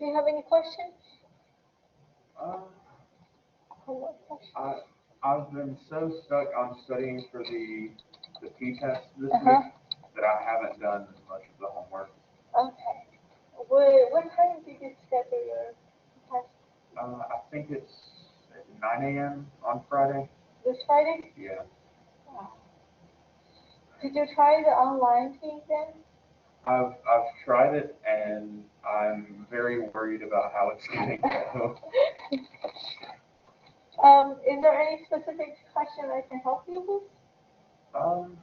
Do you have any questions? Um, Homework questions? I've been so stuck on studying for the P-test this Uh-huh. week that I haven't done much of the homework. Okay. What time did you schedule your test? I think it's at 9 a.m. on Friday. This Friday? Yeah. Oh. Did you try the online thing then? I've tried it and I'm very worried about how it's going to go. Is there any specific question I can help you with? Um,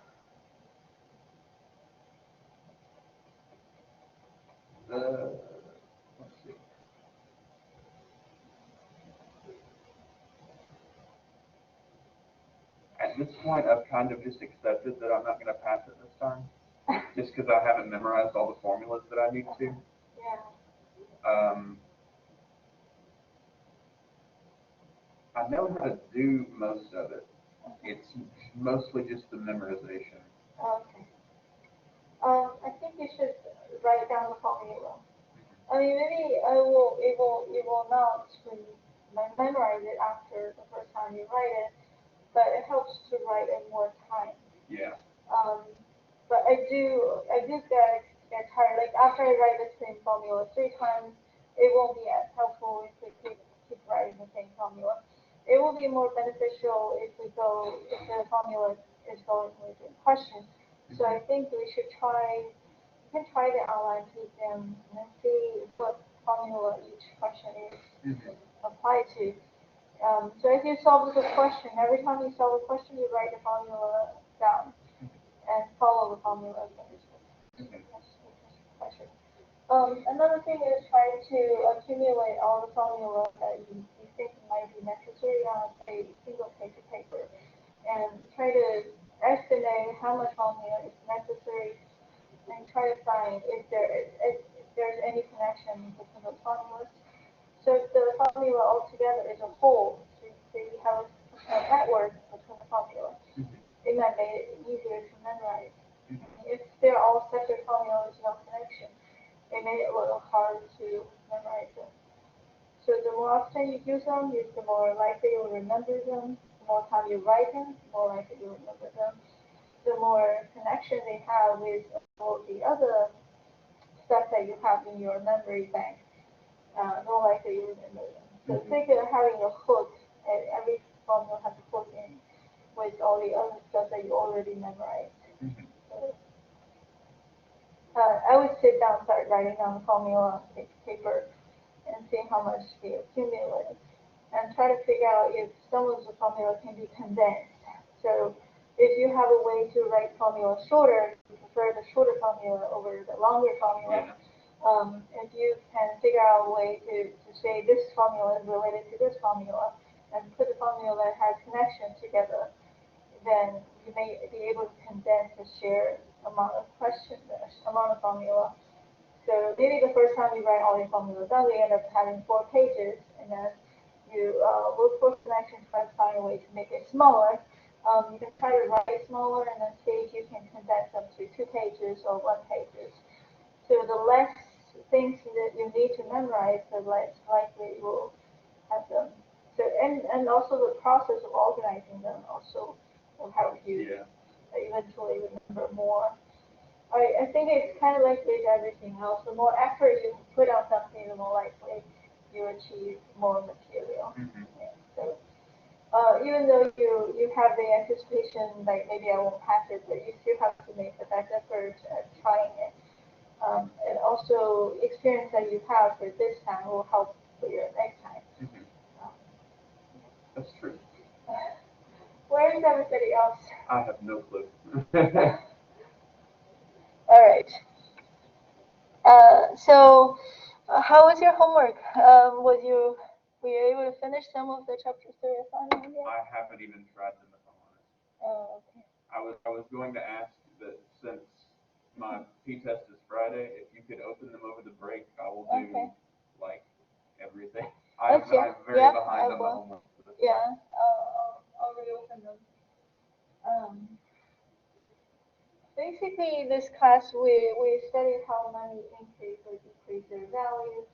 let's see. At this point, I've kind of just accepted that I'm not going to pass it this time, just because I haven't memorized all the formulas that I need to. Yeah. Um, I know how to do most of it. It's mostly just the memorization. Okay. I think you should write down the formula. I mean, maybe it will not memorize it after the first time you write it, but it helps to write it more time. Yeah. Um, but I do get tired. Like after I write the same formula 3 times, it won't be as helpful if we keep writing the same formula. It will be more beneficial if the formula is going with a question. So I think we should try. You can try the online exam and then see what formula each question is Mm-hmm. applied to. So as you solve the question, every time you solve a question, you write the formula down and follow the formula again. Mm-hmm. Question. Another thing is try to accumulate all the formulas that you think might be necessary on a single page of paper, and try to estimate how much formula is necessary, and try to find if there's any connection between the formulas. So if the formula altogether is a whole, so you have a network between the formula, it might make it easier to memorize. If they're all separate formulas, no connection, it made it a little hard to memorize them. So the more often you use them, the more likely you'll remember them. The more time you write them, the more likely you'll remember them. The more connection they have with all the other stuff that you have in your memory bank, the more likely you remember them. So think of having a hook, every formula has a hook in with all the other stuff that you already memorized. Mm-hmm. So, I would sit down, start writing down the formula on paper, and see how much they accumulate, and try to figure out if some of the formula can be condensed. So if you have a way to write formula shorter, you prefer the shorter formula over the longer formula. Yeah. If you can figure out a way to say this formula is related to this formula, and put the formula that has connection together, then you may be able to condense the sheer amount of questions, amount of formula. So maybe the first time you write all your formulas down, you end up having 4 pages, and then you look for connections, try to find a way to make it smaller. You can try to write it smaller and then see if you can condense them to 2 pages or 1 pages. So the less things that you need to memorize, the less likely you will have them. So and also the process of organizing them also will help you Yeah. eventually remember more. I think it's kind of like with everything else. The more effort you put on something, the more likely you achieve more material. Mm-hmm. Yeah. So even though you have the anticipation, like maybe I won't pass it, but you still have to make the best effort at trying it. And also experience that you have for this time will help for your next time. Mm-hmm. Um, That's true. where is everybody else? I have no clue. All right. So, how was your homework? Were you able to finish some of the chapter 3 assignment yet? I haven't even tried them if I'm honest. Oh, okay. I was going to ask that since my P test is Friday, if you could open them over the break, I will do Okay. like everything. Okay. I'm very Yeah, I behind on the will. homework for this Yeah, class. I'll reopen them. Basically, this class we studied how money increase or decrease their value,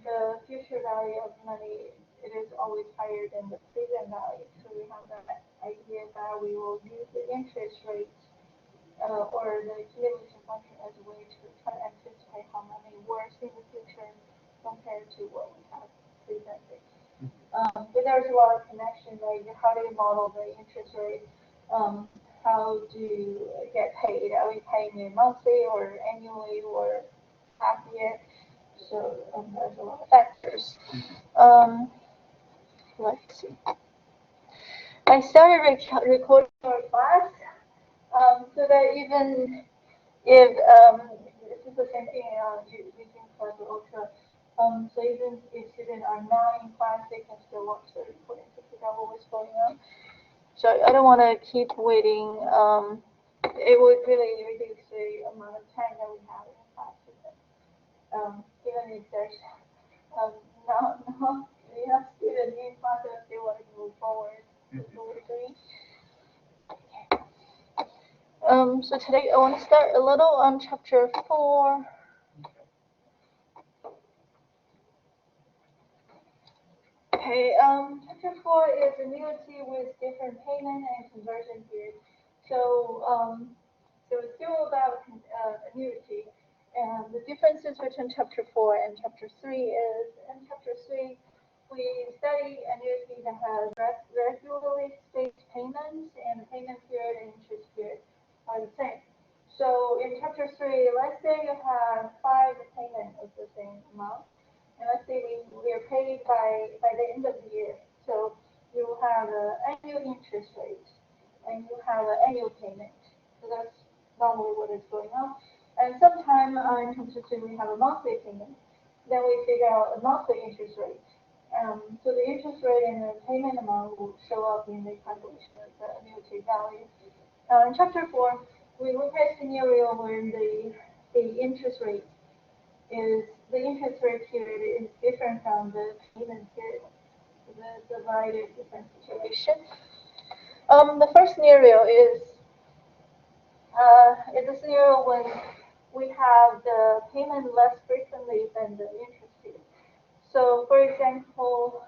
the future value of money, it is always higher than the present value. So we have that idea that we will use the interest rate or the accumulation function as a way to try to anticipate how money works in the future compared to what we have presented. But there's a lot of connection, like how do you model the interest rate? How do you get paid? Are we paying it monthly or annually or half year? So there's a lot of factors. Um, let's see. I started recording our class so that even if this is the same thing using Class Ultra. So even if students are not in class, they can still watch the recording to figure out what was going on. So I don't want to keep waiting. It would really reduce the amount of time that we have in class. Even if there's not we have students in class that they want to move forward with what we're doing. So today I want to start a little on chapter 4. Okay, chapter 4 is annuity with different payment and conversion period. So, so it's still about annuity. And the differences between chapter 4 and chapter 3 is in chapter 3, we study annuity that has regularly spaced payments, and the payment period and interest period are the same. So in chapter 3, let's say you have 5 payments of the same amount. And let's say we are paid by the end of the year. So you have an annual interest rate and you have an annual payment. So that's normally what is going on. And sometime in chapter 2 we have a monthly payment. Then we figure out a monthly interest rate. So the interest rate and the payment amount will show up in the calculation of the annuity value. In chapter 4, we look at a scenario where the interest rate is the interest rate period is different from the payment period. So that's a variety of different situations. The first scenario is a scenario when we have the payment less frequently than the interest period. So, for example,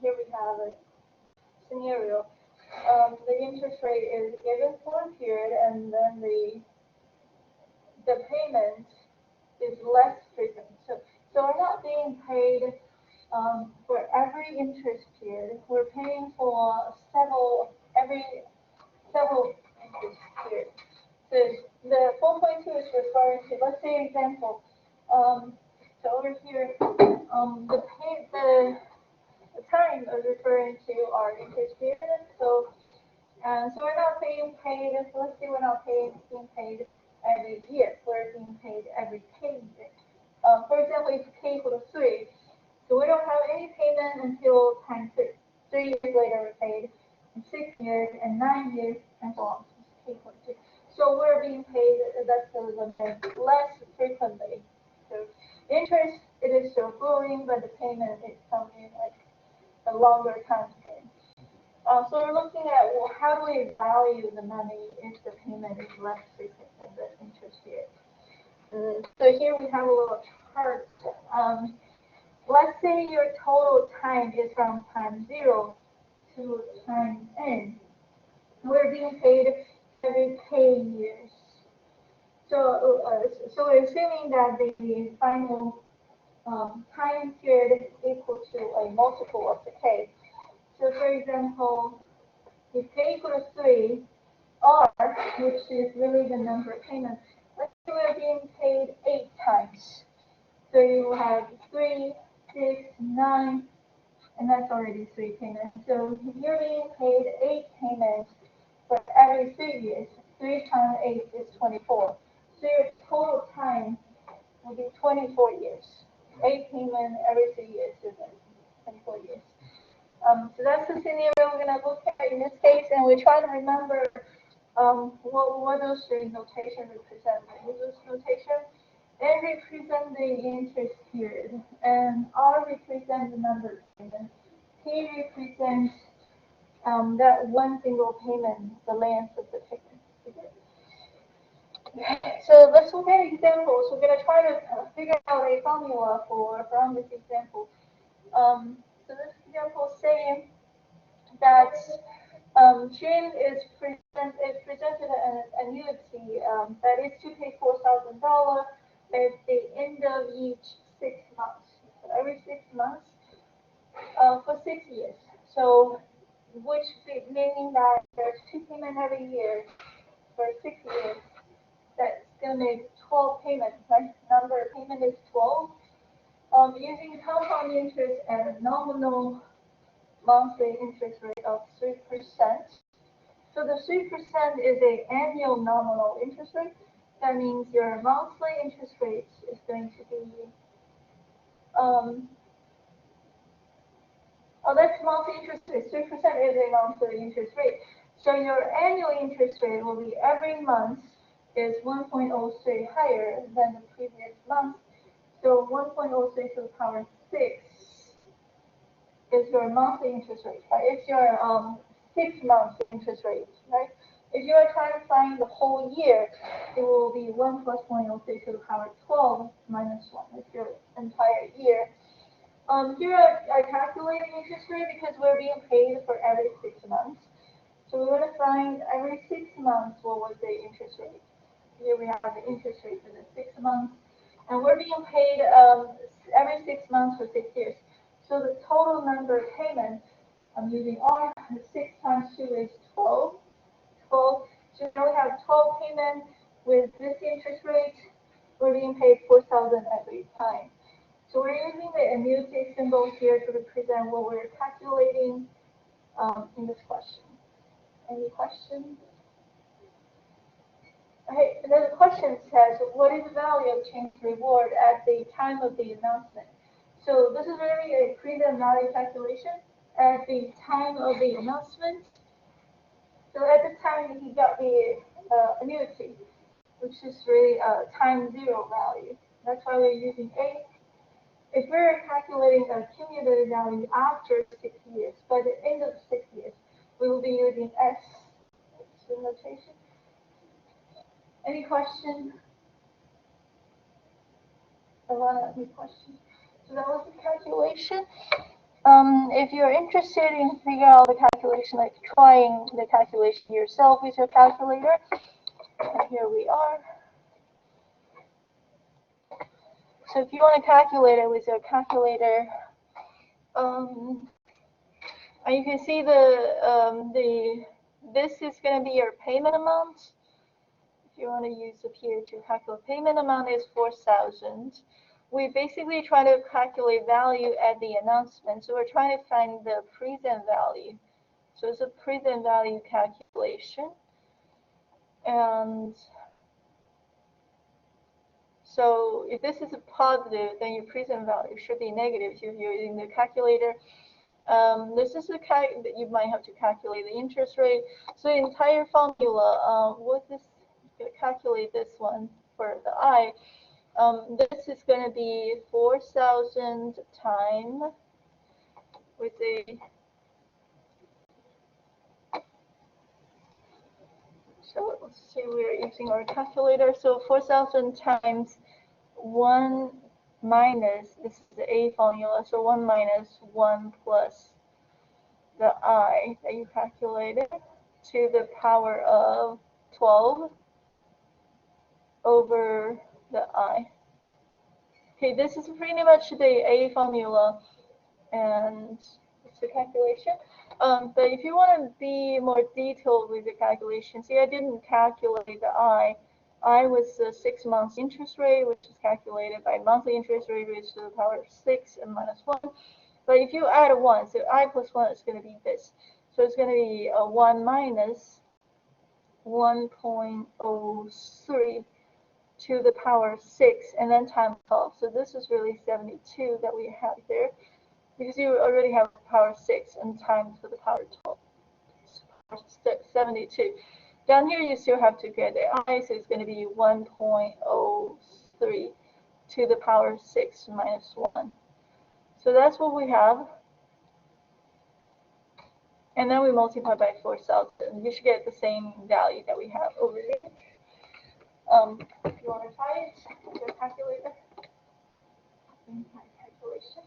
here we have a scenario. The interest rate is given for a period, and then the payment is less frequent. So we're not being paid for every interest period. We're paying for several interest periods. So the 4.2 is referring to, let's say example, so over here, the time is referring to our interest period. So we're not being paid, let's say we're not being paid every year, we're being paid every pay year. For example, if k equals 3, so we don't have any payment until time 3. 3 years later we're paid, and 6 years, and 9 years, and so on. K equals 2. So we're being paid, that's the limit, less frequently. So interest, it is still growing, but the payment is coming like a longer time frame. So we're looking at, well, how do we value the money if the payment is less frequent than the interest period? So here we have a little chart. Let's say your total time is from time 0 to time n. We're being paid every pay years. So we're assuming that the final time period is equal to a multiple of the k. So for example, if k equals 3, r, which is really the number of payments, let's say we're being paid 8 times. So you have 3, 6, 9, and that's already 3 payments. So you're being paid 8 payments for every 3 years. 3 times 8 is 24. So your total time will be 24 years. 8 payments every 3 years is 24 years. So that's the scenario we're going to look at in this case, and we try to remember what those three notation represent. Those notation, N represent the interest period, and R represent the number of payments. T represents that one single payment, the length of the payment. So let's look at examples. We're going to try to figure out a formula from this example. So this example is saying that Jane is presented an annuity that is to pay $4,000 at the end of each 6 months. So every 6 months for 6 years. So which meaning that there's two payments every year for 6 years. That's gonna make 12 payments, right? Number of payment is 12. Using compound interest and a nominal monthly interest rate of 3%. So the 3% is a annual nominal interest rate. That means your monthly interest rate is going to be, um, oh, that's monthly interest rate. 3% is a monthly interest rate. So your annual interest rate will be every month is 1.03 higher than the previous month. So 1.03 to the power 6 is your monthly interest rate, right? It's your 6 months interest rate, right? If you are trying to find the whole year, it will be 1 plus 0.03 to the power 12 minus 1. It's your entire year. Here I calculating interest rate because we're being paid for every 6 months. So we want to find every 6 months what was the interest rate. Here we have the interest rate for the 6 months. And we're being paid every 6 months for 6 years. So the total number of payments, I'm using R, 6 times 2 is 12. 12. So now we have 12 payments with this interest rate. We're being paid 4,000 every time. So we're using the annuity symbol here to represent what we're calculating in this question. Any questions? Okay, and then the question says, what is the value of change reward at the time of the announcement? So this is really a present value calculation at the time of the announcement. So at the time he got the annuity, which is really time zero value. That's why we're using A. If we're calculating the cumulative value after 6 years, by the end of 6 years, we will be using S notation. Any questions? Alana, any questions? So that was the calculation. If you're interested in figuring out the calculation, like trying the calculation yourself with your calculator, here we are. So if you want to calculate it with your calculator, and you can see this is going to be your payment amount. If you want to use up here to calculate payment amount is 4,000. We basically try to calculate value at the announcement. So we're trying to find the present value. So it's a present value calculation. And so if this is a positive, then your present value should be negative if you're using the calculator. This is that you might have to calculate the interest rate. So the entire formula, what this calculate this one for the I. This is going to be 4,000 times with a, so let's see, we're using our calculator. So 4,000 times 1 minus, this is the A formula, so 1 minus 1 plus the I that you calculated to the power of 12 over the I. Okay, this is pretty much the A formula, and it's the calculation. But if you want to be more detailed with the calculation, see, I didn't calculate the I. I was the 6 months interest rate, which is calculated by monthly interest rate raised to the power of 6 and minus 1. But if you add a 1, so I plus 1 is going to be this. So it's going to be a 1 minus 1.03 to the power of 6, and then times 12. So this is really 72 that we have there, because you already have power 6 and times to the power 12. 72. Down here you still have to get the I, so it's going to be 1.03 to the power 6 minus 1. So that's what we have. And then we multiply by 4,000. You should get the same value that we have over there. If you want to try it, your calculator. My calculation.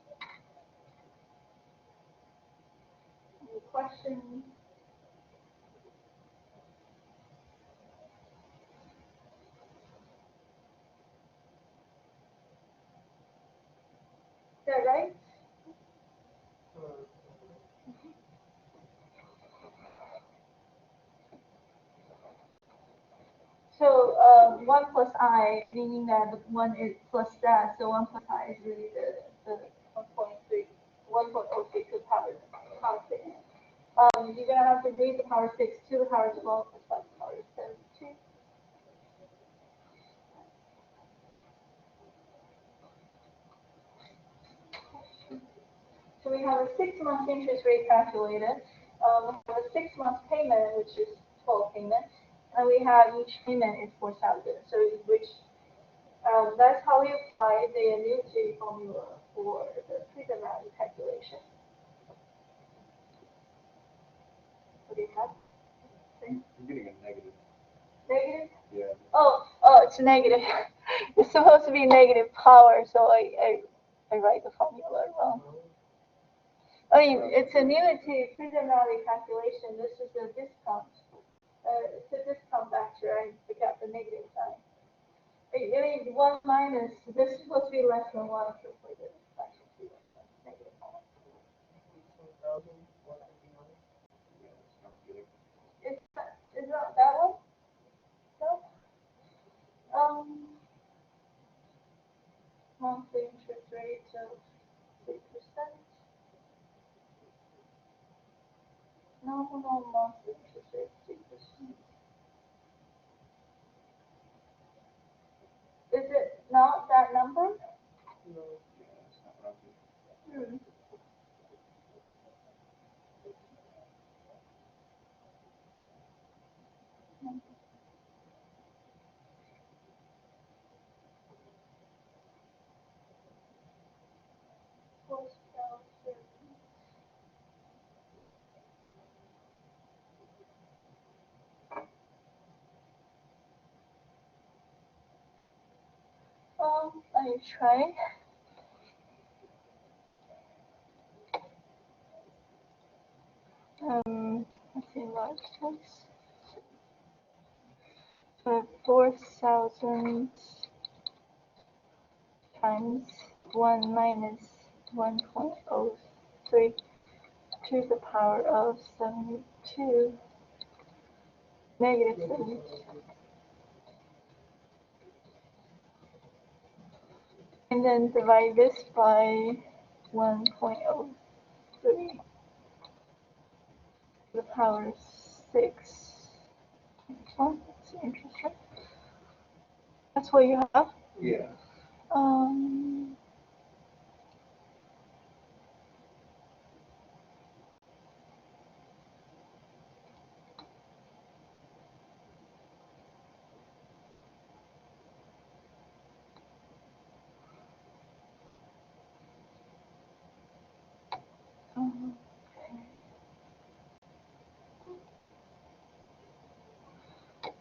Any questions? Is that right? So 1 plus I, meaning that the 1 is plus that, so 1 plus I is really the 1.3, 1.03 to the power 6. You're going to have to raise the power 6 to the power 12 plus the power 72. So we have a 6-month interest rate calculated. We have a 6-month payment, which is 12 payments, and we have each payment is 4,000. So which that's how we apply the annuity formula for the present value calculation. What do you have? I'm getting a negative. Negative? Yeah. Oh, it's negative. It's supposed to be negative power, so I write the formula wrong. I mean, it's annuity present value calculation. This is a discount. It's a discount factor. I forgot the negative sign. I mean, 1 minus, this is supposed to be less than 1, so for the fraction to be negative 1. Is that one? No? Monthly interest rate of 3%. Nominal monthly interest rate 3%. Is it not that number? Yeah, that's not what I'm doing. Hmm. Let me try. Let's see, large size. So 4,000 times 1 minus 1.03 to the power of 72, negative 72. And then divide this by 1.03 to the power 6. Oh, that's interesting. That's what you have? Yeah.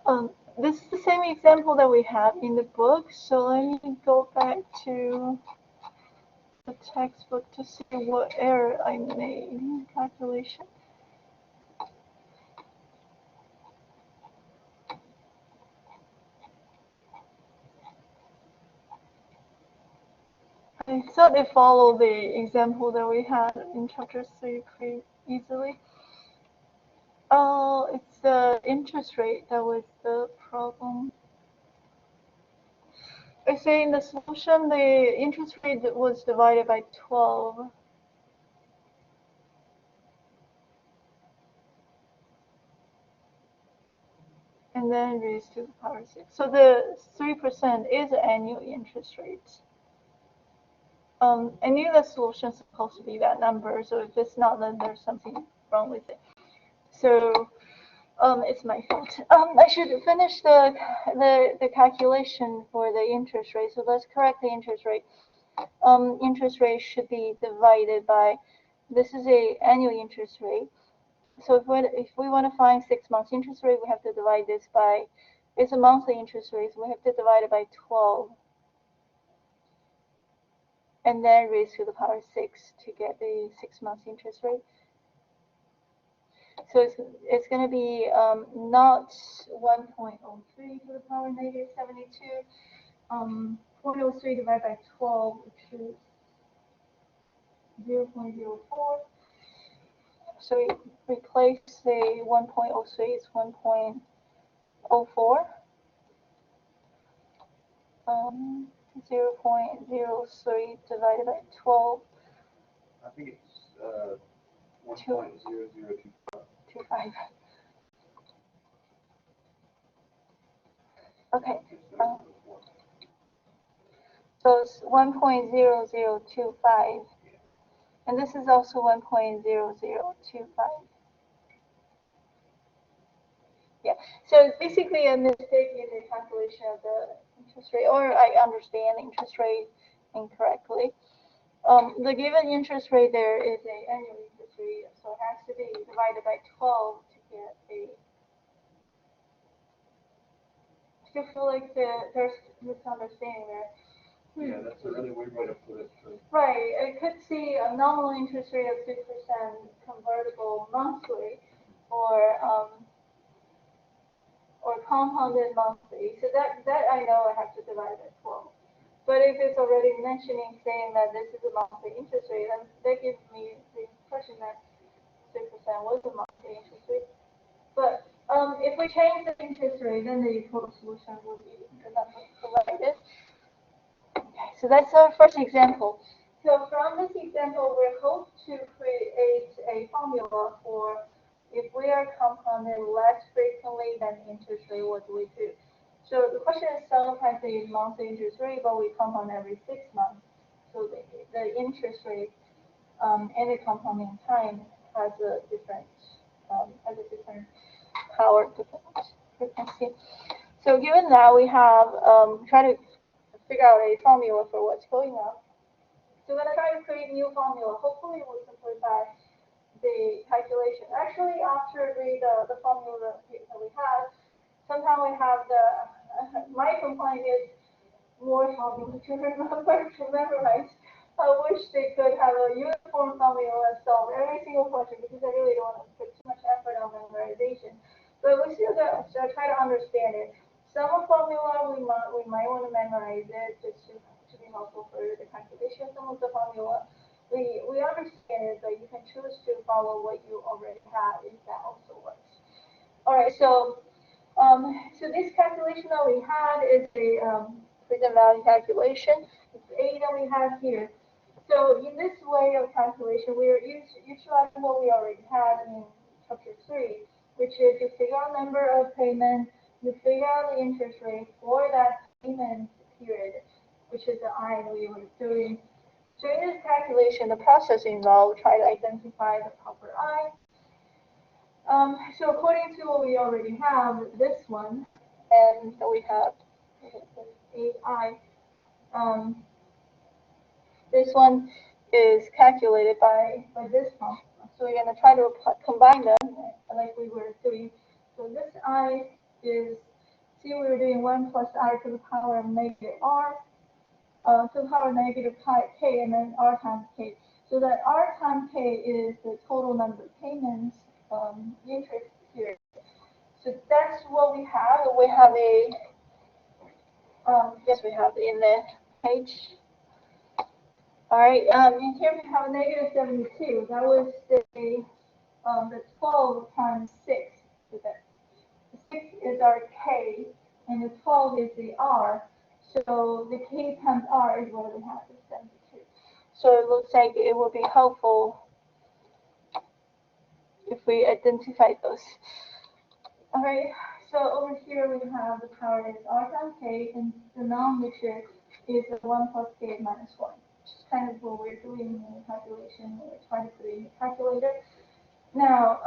Um, this is the same example that we have in the book, so let me go back to the textbook to see what error I made in calculation. I thought they followed the example that we had in chapter 3 pretty easily. Oh, it's the interest rate that was the problem. I say in the solution, the interest rate was divided by 12. And then raised to the power 6. So the 3% is annual interest rate. I knew the solution is supposed to be that number, so if it's not, then there's something wrong with it. So it's my fault. I should finish the calculation for the interest rate. So let's correct the interest rate. Interest rate should be divided by, this is a annual interest rate. So if we want to find 6 months interest rate, we have to divide this by It's a monthly interest rate, so we have to divide it by 12. And then raise to the power 6 to get the 6 months interest rate. So it's going to be not 1.03 to the power negative 72. 0.03 divided by 12, which is 0.04. So we replace the 1.03, it's 1.04. 0.03 divided by 12. I think it's 1.0025. Okay. So it's 1.0025. And this is also 1.0025. Yeah. So it's basically a mistake in the calculation of the interest rate, or I understand interest rate incorrectly. The given interest rate there is an annual interest rate, so it has to be divided by 12 to get a. I still feel like there's misunderstanding there. Yeah, that's a really weird way to put it. Right. I could see a nominal interest rate of 6% convertible monthly, or compounded monthly. So that I know I have to divide by 12. But if it's already mentioning saying that this is a monthly interest rate, then that gives me the impression that 6% was a monthly interest rate. But if we change the interest rate, then the total solution will be the number provided. Okay, so that's our first example. So from this example, we hope to create a formula for if we are compounding less frequently than interest rate, what do we do? So the question is selling price is monthly interest rate, but we compound every 6 months. So the interest rate and the compounding time has a different power, different frequency. So given that, we have try to figure out a formula for what's going on. So we're going to try to create a new formula. Hopefully, we'll simplify the calculation. Actually, after the formula that we have, sometimes we have my complaint is more formula to remember, to memorize. I wish they could have a uniform formula that solve every single question because I really don't want to put too much effort on memorization. But we still got to try to understand it. Some formula we might want to memorize it just to be helpful for the calculation. Some of the formula we understand it, but you can choose to follow what you already have if that also works. All right, so this calculation that we had is a present value calculation. It's A that we have here. So in this way of calculation, we are utilizing what we already had in chapter 3, which is you figure out number of payments, you figure out the interest rate for that payment period, which is the I we were doing. So in this calculation, the process involved, try to identify the proper I. So according to what we already have, this one, and we have AI. This one is calculated by this one. So we're going to try to combine them like we were doing. So this I is, see we were doing 1 plus I to the power of negative R to the power of negative k and then R times k. So that R times k is the total number of payments interest here. So that's what we have. We have a, yes, we have in the page. All right, in here we have a negative 72. That was the 12 times 6. So that the 6 is our K, and the 12 is the R. So the K times R is what we have, the 72. So it looks like it would be helpful if we identify those. All right, so over here we have the power is R times K, and the denominator is 1 plus K minus 1. Kind of what we're doing in the calculation, we're trying to put it in the calculator. Now,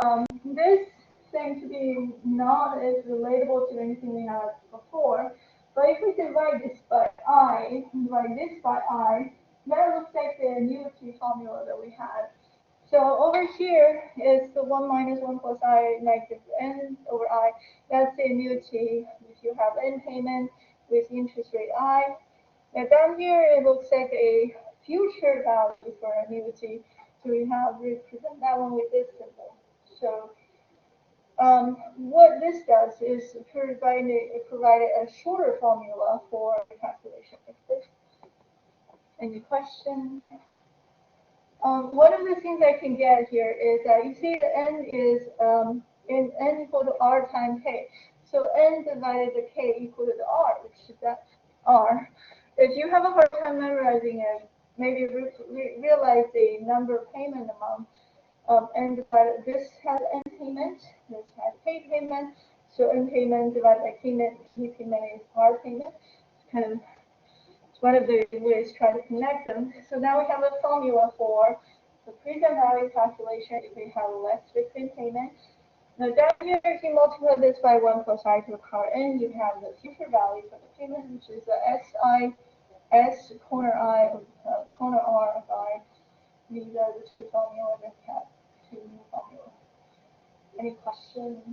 this seems to be not as relatable to anything we had before, but if we divide this by I, and divide this by I, that looks like the annuity formula that we had. So over here is the 1 minus 1 plus I negative n over I. That's the annuity if you have end payment with interest rate I. Now down here it looks like a future value for annuity. So we have represent that one with this symbol. So what this does is provide a shorter formula for the calculation. Any questions? One of the things I can get here is that you see the n is n equal to r times k. So n divided by k equal to the r, which is that r. If you have a hard time memorizing it, maybe realize the number of payment amount. N divided, this has n payment, this has k payment. So n payment divided by k payment is r payment. It's kind of one of the ways to try to connect them. So now we have a formula for the present value calculation if we have less frequent payment. Now down here, if you multiply this by 1 plus I to the power n, you have the future value for the payment, which is the S corner R of I. These are the two formulas that we have, two new formulas. Any questions?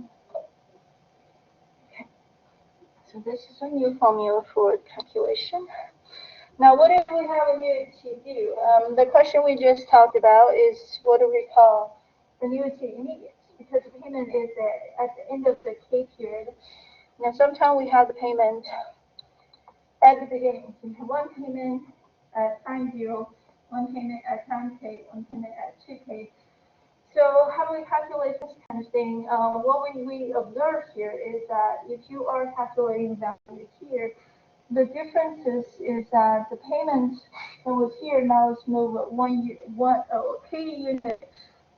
Okay. So this is a new formula for calculation. Now, what do we have annuity do? The question we just talked about is what do we call annuity immediate? Because the payment is at the end of the K period. Now, sometimes we have the payment at the beginning. So we have one payment at time 0, one payment at time K, one payment at 2K. So how do we calculate this kind of thing? What we observe here is that if you are calculating value here, the difference is that the payment that was here now is moved K unit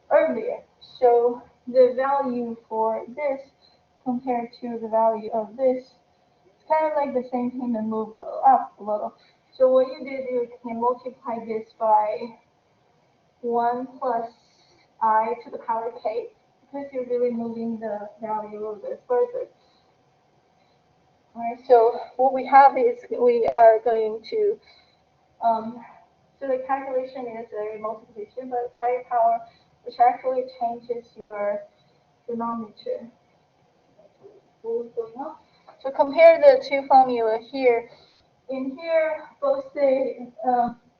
earlier. So the value for this compared to the value of this, it's kind of like the same payment moved up a little. So what you did, you can multiply this by 1 plus I to the power k, because you're really moving the value a little bit further. Alright, so what we have is we are going to, so the calculation is a multiplication, but by power, which actually changes your denominator. So compare the two formula here. In here, both the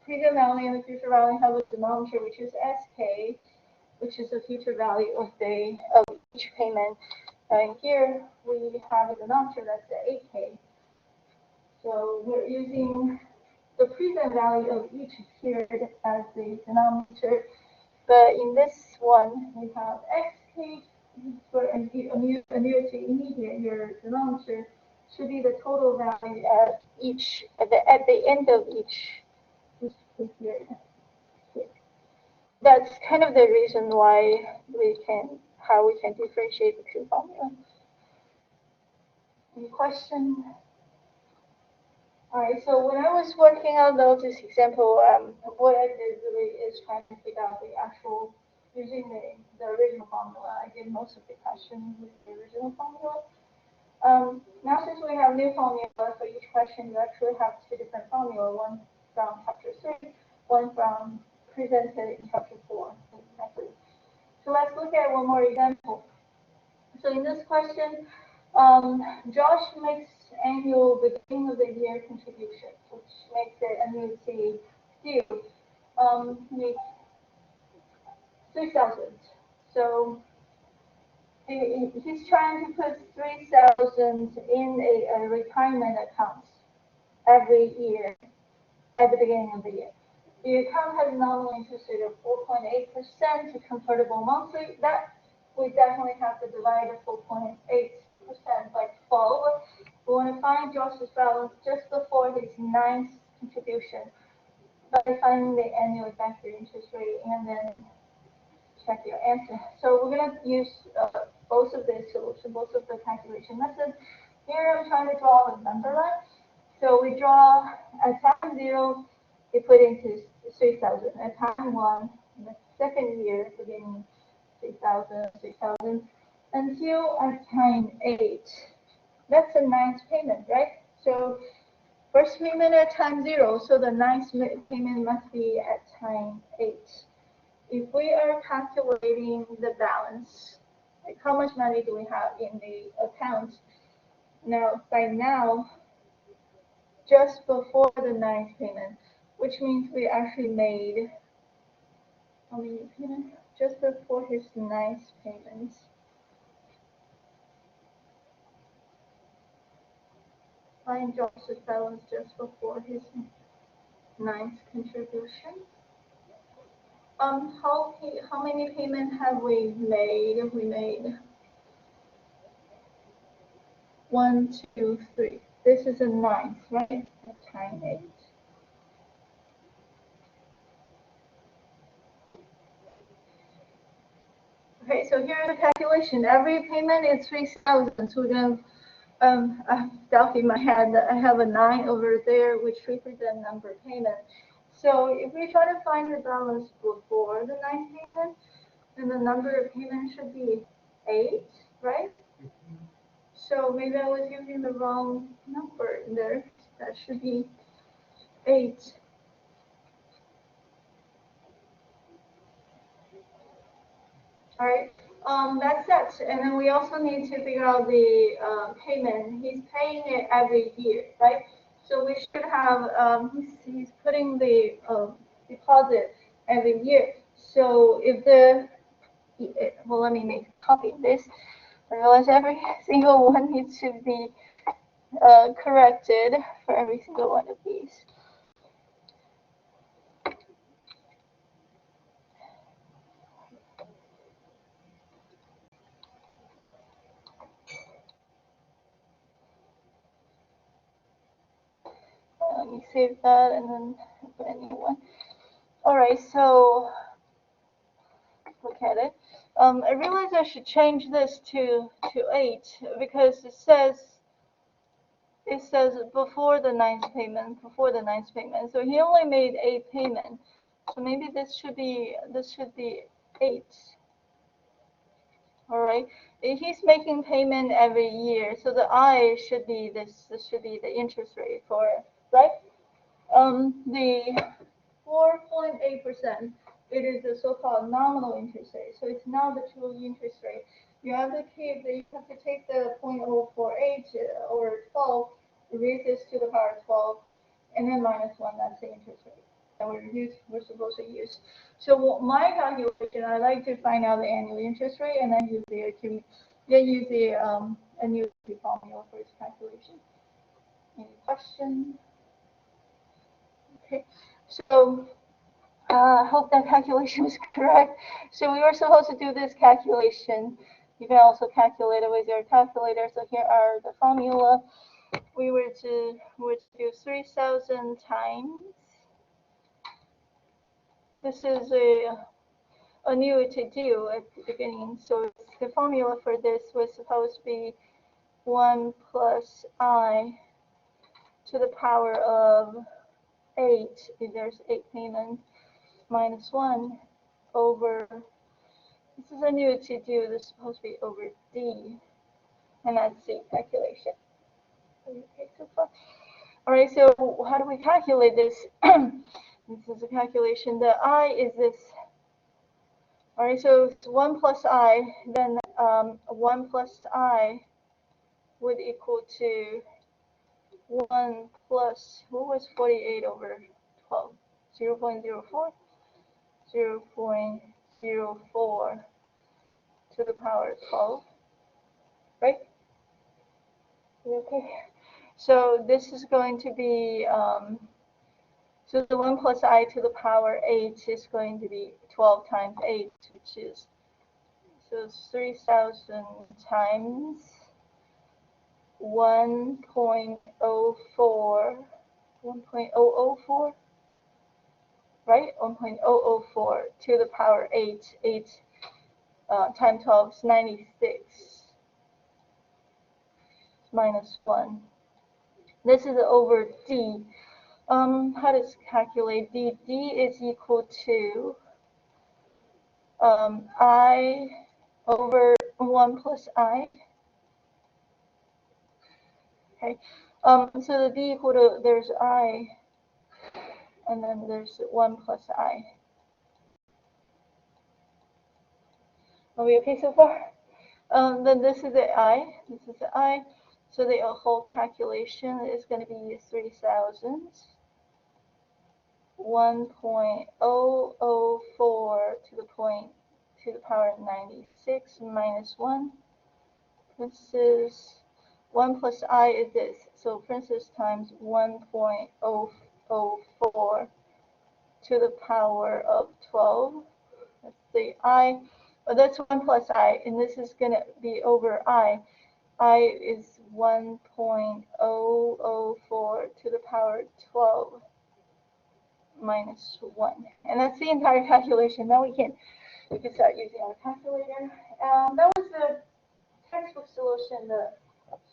present value and the future value have a denominator, which is sk, which is the future value of each payment. And here we have a denominator that's the 8k. So we're using the present value of each period as the denominator. But in this one, we have xk for annuity immediate. Your denominator should be the total value at the end of each period. That's kind of the reason why how we can differentiate the two formulas. Any questions? Alright, so when I was working on this example, what I did really is trying to figure out the actual, using the original formula. I did most of the questions with the original formula. Now since we have new formula for each question, you actually have two different formulas, one from chapter 3, one from presented in chapter 4. So let's look at one more example. So in this question, Josh makes annual beginning of the year contribution, which makes the annuity due, makes 3,000. So he's trying to put 3,000 in a retirement account every year at the beginning of the year. The account has a nominal interest rate of 4.8%, convertible monthly. That we definitely have to divide the 4.8% by 12. We want to find Josh's balance just before his 9th contribution by finding the annual effective interest rate and then check your answer. So we're going to use both of the solutions, both of the calculation methods. Here I'm trying to draw a number line. So we draw at time 0, we put into 3,000. At time 1, in the second year, beginning 3,000, 6,000, until at time 8. That's the 9th payment, right? So first payment at time 0, so the 9th payment must be at time 8. If we are calculating the balance, like how much money do we have in the account, Now, by now, just before the ninth payment, which means we actually made how many payments? Just before his ninth payment. Client drops his balance just before his ninth contribution. How many payments have we made? We made 1, 2, 3. This is a ninth, right? Times 8. Okay, so here's the calculation. Every payment is 3,000. So we're gonna stuff in my head that I have a 9 over there, which represents number of payment. So if we try to find the balance before the ninth payment, then the number of payments should be 8, right? So maybe I was using the wrong number there. That should be 8. All right. That's it. And then we also need to figure out the payment. He's paying it every year, right? So we should have, he's putting the deposit every year. So if well, let me make a copy of this. I realize every single one needs to be corrected for every single one of these. Let me save that and then put a new one. All right, so look at it. I realize I should change this to 8 because it says before the ninth payment, So he only made 8 payment. So maybe this should be 8. All right. He's making payment every year, so the I should be this. This should be the interest rate for it, right? The 4.8%. It is the so-called nominal interest rate. So it's not the true interest rate. You have to take the 0.048 over 12, raise this to the power of 12, and then minus 1. That's the interest rate that we're supposed to use. So my calculation, I like to find out the annual interest rate and then use the annuity formula for its calculation. Any questions? Okay, so I hope that calculation is correct. So we were supposed to do this calculation. You can also calculate it with your calculator. So here are the formula. We were to do 3,000 times. This is a annuity due at the beginning. So the formula for this was supposed to be 1 plus I to the power of 8, if there's 8 payments, minus 1 over, this is annuity due, this is supposed to be over D, and that's the calculation. Okay, so far. All right, so how do we calculate this? This is a calculation. The I is this. All right, so it's 1 plus I, then 1 plus I would equal to 1 plus, what was 48 over 12? 0.04? 0.04 to the power of 12, right? Okay, so this is going to be, so the 1 plus I to the power 8 is going to be 12 times 8, which is, so it's 3,000 times 1.04, 1.004, right? 1.004 to the power 8, 8 times 12 is 96, minus 1. This is over D. How does it calculate D? D is equal to I over 1 plus I. Okay. So the D equal to, there's I, and then there's 1 plus I. Are we okay so far? Then this is the I. This is the I. So the whole calculation is going to be 3,000. 1.004 to the power of 96 minus 1. Parentheses 1 plus I is this. So parentheses times 1.004 to the power of 12. That's the I. Well, that's 1 plus I, and this is going to be over I. I is 1.004 to the power of 12 minus 1. And that's the entire calculation. Now we can start using our calculator. That was the textbook solution.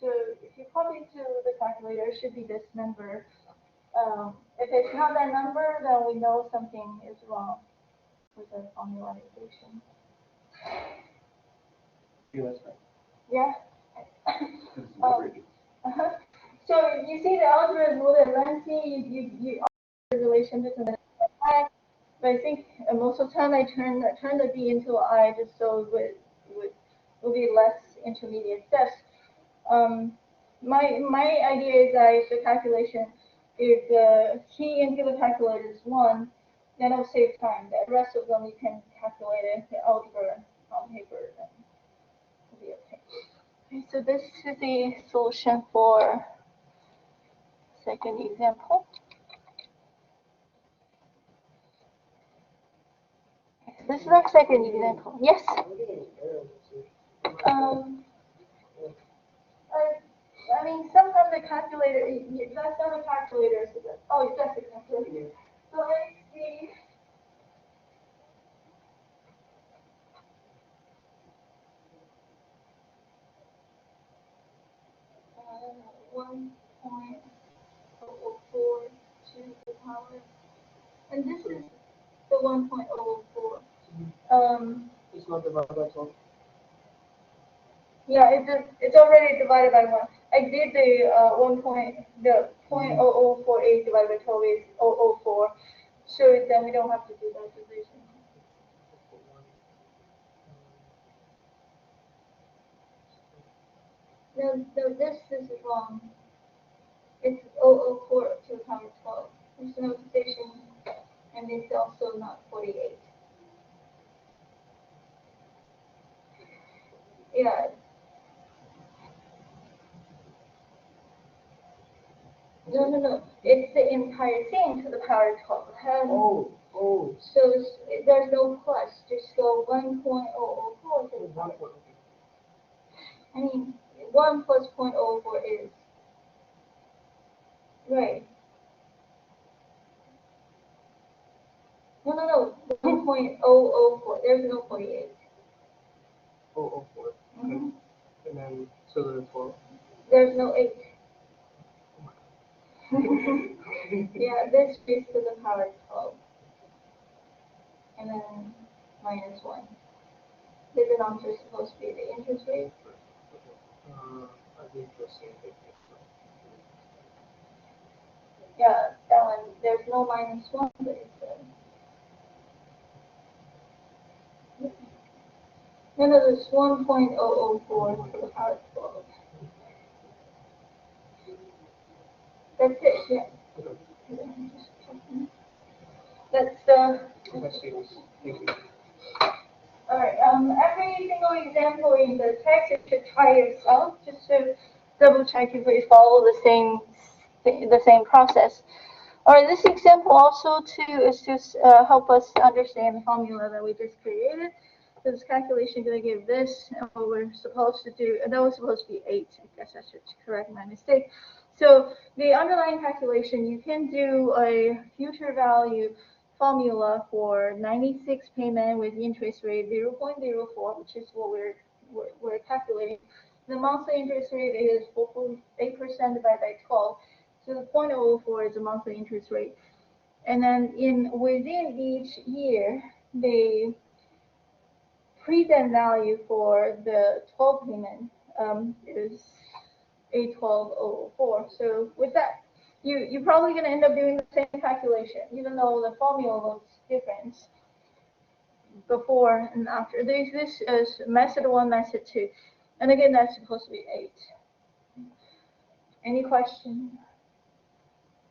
So if you plug into the calculator, it should be this number. If it's not that number, then we know something is wrong with the formularization. Yeah, that's right. Yeah? Uh-huh. So you see the algebra is a little bit lengthy. You the relation between the I, but I think most of the time I turn the B into an I just so it will be less intermediate steps. My idea is that if the calculation, if the key into the calculator is 1, then it'll save time. The rest of them you can calculate it the algebra on paper, then it'll be okay. Okay, so this is the solution for second example. This is our second example. Yes? I mean, sometimes the calculator, that's not a calculator. So oh, that's a calculator. So let's see. 1.004 to the power, and this is the 1.004. It's not divided by 12. Yeah, it's already divided by 1. I did the 0.0048 divided by 12 is 004. So then we don't have to do that division. No, this is wrong. It's 004 to the power 12. There's no division, and it's also not 48. Yeah. No. It's the entire thing to the power 12. So there's no plus. Just go 1.004 to the power. I mean, 1 plus 0.04 is. Right. No. 1.004. There's no 48. 004. Mm-hmm. And then, so there's 12. There's no 8. Yeah, this is to the power 12. And then minus 1. The denominator is supposed to be the interest rate. I think the same thing. Yeah, that one, there's no minus 1, but it's no, there's 1.004 to the power 12. That's it, yeah. That's Thank you. Alright, every single example in the text you should try yourself just to double check if we follow the same process. Alright, this example also too is just help us understand the formula that we just created. So this calculation is going to give this, and what we're supposed to do, and that was supposed to be 8. I guess I should correct my mistake. So the underlying calculation, you can do a future value formula for 96 payment with interest rate 0.04, which is what we're calculating. The monthly interest rate is 4.8% divided by 12. So the 0.04 is the monthly interest rate. And then within each year, the present value for the 12 payment is 812.004. So with that, you're probably going to end up doing the same calculation, even though the formula looks different before and after. This is method 1, method 2. And again, that's supposed to be 8. Any question?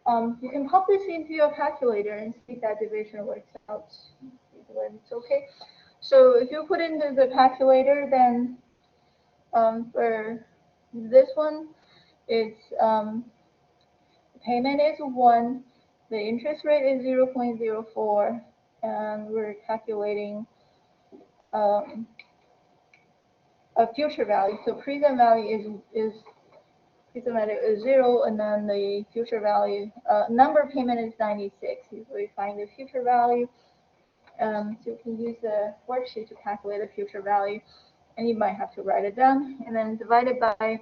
You can pop this into your calculator and see if that division works out. When it's okay. So if you put into the calculator, then for this one, it's payment is 1, the interest rate is 0.04, and we're calculating a future value. So present value is present value is 0, and then the future value number payment is 96. We find the future value. So you can use the worksheet to calculate the future value, and you might have to write it down, and then divide it by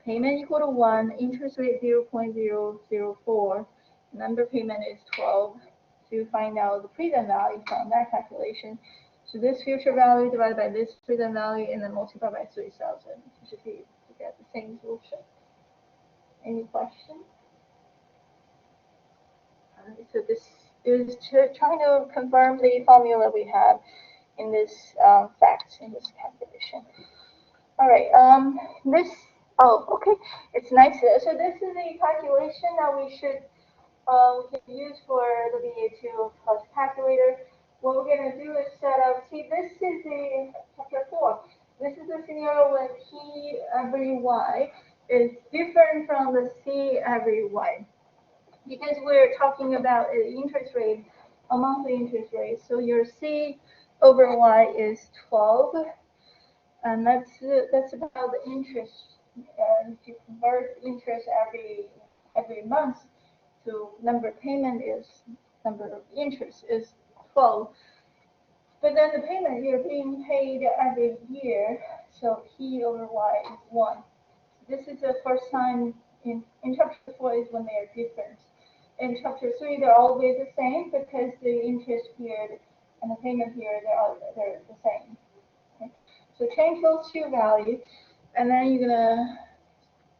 payment equal to 1, interest rate 0.004, number payment is 12. So you find out the present value from that calculation. So this future value divided by this present value, and then multiply by 3,000. You should be able to get the same solution. Any questions? So this is trying to confirm the formula we have in this fact, in this calculation. All right, okay, it's nice. So this is the calculation that we should can use for the BA2 plus calculator. What we're going to do is set up, see, this is the chapter 4. This is the scenario when P every Y is different from the C every Y. Because we're talking about an interest rate, a monthly interest rate. So your C over Y is 12, and that's about the interest. And if you convert interest every month to number of payment is number of interest is 12. But then the payment you're being paid every year, so P over Y is 1. This is the first time in chapter 4 is when they are different. In chapter 3, they're always the same because the interest period and the payment period they're the same. Okay? So change those two values, and then you're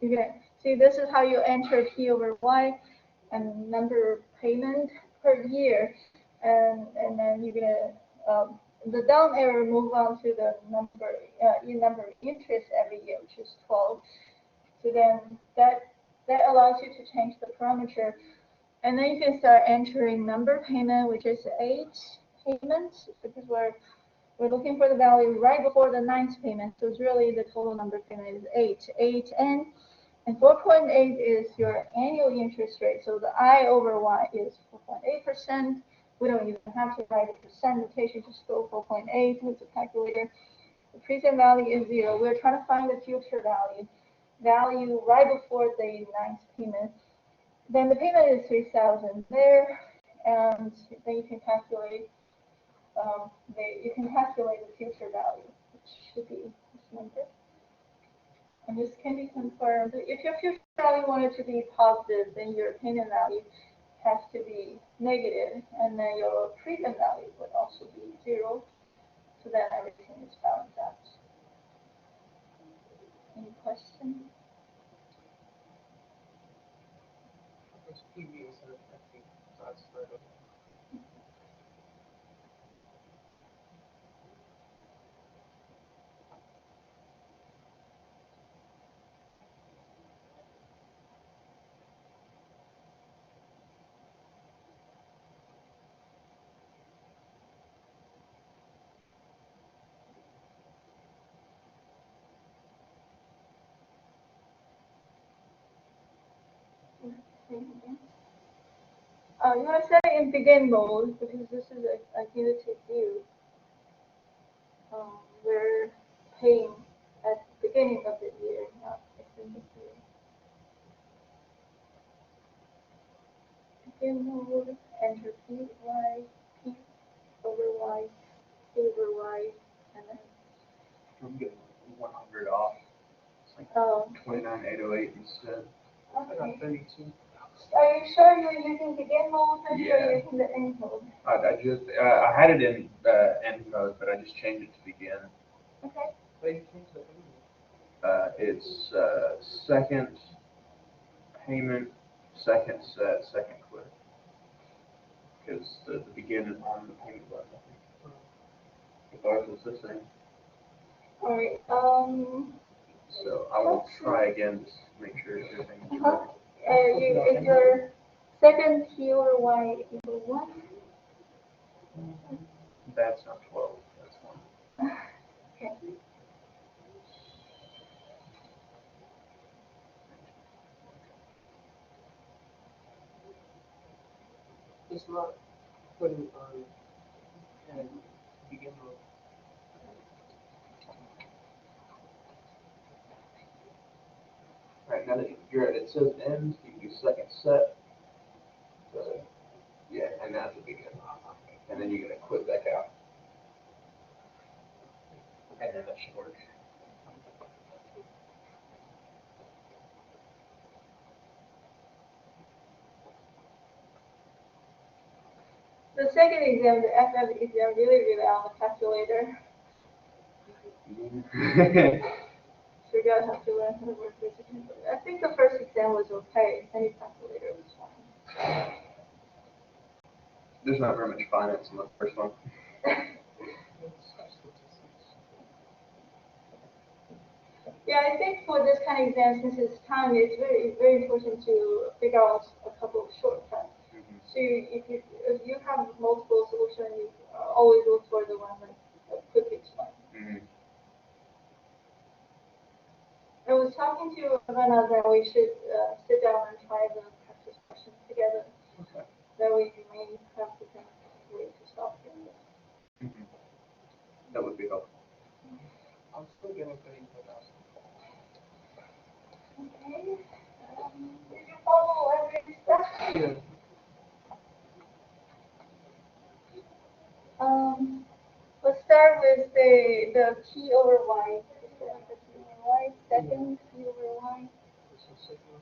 gonna see this is how you enter P over Y and number of payment per year, and then you're gonna the down arrow move on to the number of interest every year, which is 12. So then that allows you to change the parameter. And then you can start entering number payment, which is 8 payments, because we're looking for the value right before the 9th payment. So it's really the total number payment is 8, and 4.8 is your annual interest rate. So the I over Y is 4.8%. We don't even have to write a percent notation, just go 4.8 with the calculator. The present value is 0. We're trying to find the future value right before the 9th payment. Then the payment is 3,000 there, and then you can calculate the future value, which should be this number. And this can be confirmed. If your future value wanted to be positive, then your payment value has to be negative, and then your present value would also be 0. So then everything is balanced out. Any questions? It's PV instead of FV, so that's further. You want to set it in begin mode because this is a Unity view. We're paying at the beginning of the year, not at the end of the year. Begin mode, enter P over Y, P over Y, and then I'm getting 100 off. It's like 29,808 instead. I got okay. 32. Are you sure you're using begin mode or Yeah. you're using the end mode? I had it in end mode, but I just changed it to begin. Okay. Why you change the end? It's second payment, second set, second click. Because the begin is on the payment button. If ours is the same. All right. So I will try again make sure everything's Uh-huh. correct. Is your second T over Y equal 1? That's not 12, that's 1. Okay. It's not putting on and begin with. Right, now that you're at, it says end, you can do second set. So, yeah, and now to begin. And then you're gonna quit back out. And then that should work. The second exam, the FF exam, really on the calculator. So you gotta have to learn how to work with it. I think the first exam was okay. Any calculator was fine. There's not very much finance in the first one. Yeah, I think for this kind of exam, since it's time, it's very important to figure out a couple of shortcuts. Mm-hmm. So if you have multiple solutions, you always look for the one that's the quickest one. Mm-hmm. I was talking to Ivana that we should sit down and try the practice questions together. Okay. That way you may have different ways to solve them. Mm-hmm. That would be helpful. I'm still getting paid for that. Okay. Did you follow every step? Yeah. Let's start with the T over Y. The T over Y, second T over Y. This is second.